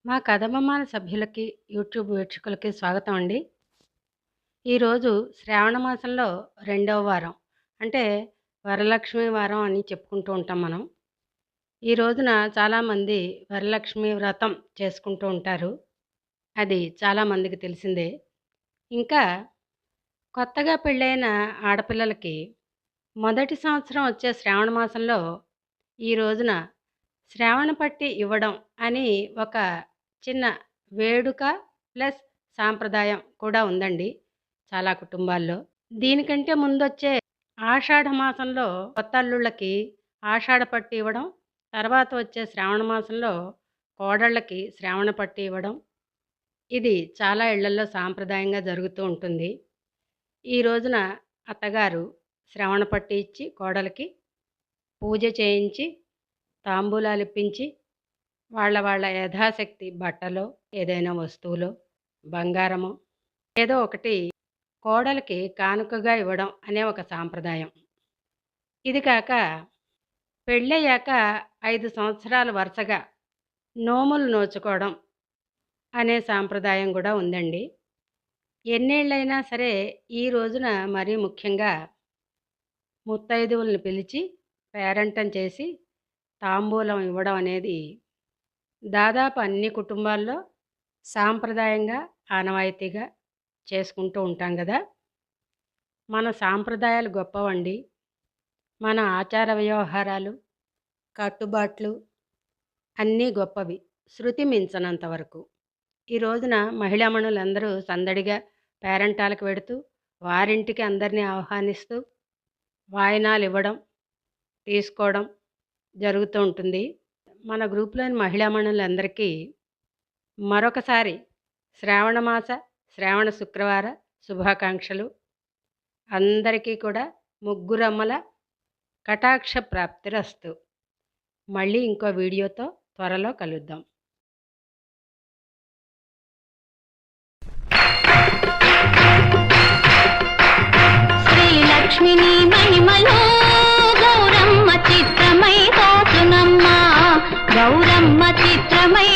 మా కథబొమ్మల సభ్యులకి, యూట్యూబ్ వీక్షకులకి స్వాగతం అండి. ఈరోజు శ్రావణ మాసంలో రెండవ వారం. అంటే వరలక్ష్మి వారం అని చెప్పుకుంటూ ఉంటాం మనం. ఈ రోజున చాలామంది వరలక్ష్మి వ్రతం చేసుకుంటూ ఉంటారు. అది చాలామందికి తెలిసిందే. ఇంకా కొత్తగా పెళ్ళైన ఆడపిల్లలకి మొదటి సంవత్సరం వచ్చే శ్రావణ మాసంలో ఈ రోజున శ్రావణ పట్టి ఇవ్వడం అని ఒక చిన్న వేడుక ప్లస్ సాంప్రదాయం కూడా ఉందండి చాలా కుటుంబాల్లో. దీనికంటే ముందొచ్చే ఆషాఢ మాసంలో కొత్త అల్లుళ్ళకి ఆషాఢ పట్టి ఇవ్వడం, తర్వాత వచ్చే శ్రావణ మాసంలో కోడళ్ళకి శ్రావణ పట్టి ఇవ్వడం, ఇది చాలా ఇళ్లల్లో సాంప్రదాయంగా జరుగుతూ ఉంటుంది. ఈ రోజున అత్తగారు శ్రావణ పట్టి ఇచ్చి కోడలికి పూజ చేయించి తాంబూలాలు ఇప్పించి వాళ్ళ యథాశక్తి బట్టలో ఏదైనా వస్తువులో బంగారమో ఏదో ఒకటి కోడలికి కానుకగా ఇవ్వడం అనే ఒక సాంప్రదాయం. ఇది కాక పెళ్ళయ్యాక 5 సంవత్సరాలు వరుసగా నోములు నోచుకోవడం అనే సాంప్రదాయం కూడా ఉందండి. ఎన్నేళ్ళైనా సరే ఈ రోజున మరీ ముఖ్యంగా ముత్తైదువుల్ని పిలిచి పేరంటం చేసి తాంబూలం ఇవ్వడం అనేది దాదాపు అన్ని కుటుంబాల్లో సాంప్రదాయంగా ఆనవాయితీగా చేసుకుంటూ ఉంటాం కదా. మన సాంప్రదాయాలు గొప్పవండి. మన ఆచార వ్యవహారాలు కట్టుబాట్లు అన్నీ గొప్పవి, శృతి మించనంత వరకు. ఈ రోజున మహిళామణులందరూ సందడిగా పేరంటాలకు వెడుతూ వారింటికి అందరినీ ఆహ్వానిస్తూ వాయినాలు ఇవ్వడం తీసుకోవడం జరుగుతూ ఉంటుంది. మన గ్రూప్లోని మహిళామణులందరికీ మరొకసారి శ్రావణ శుక్రవార శుభాకాంక్షలు. అందరికీ కూడా ముగ్గురమ్మల కటాక్ష ప్రాప్తిరస్తు. మళ్ళీ ఇంకో వీడియోతో త్వరలో కలుద్దాం. శ్రీలక్ష్మిని మహిమలో గౌరమ్మ చిత్రమై తోచునమ్మ, గౌరమ్మ చిత్రమై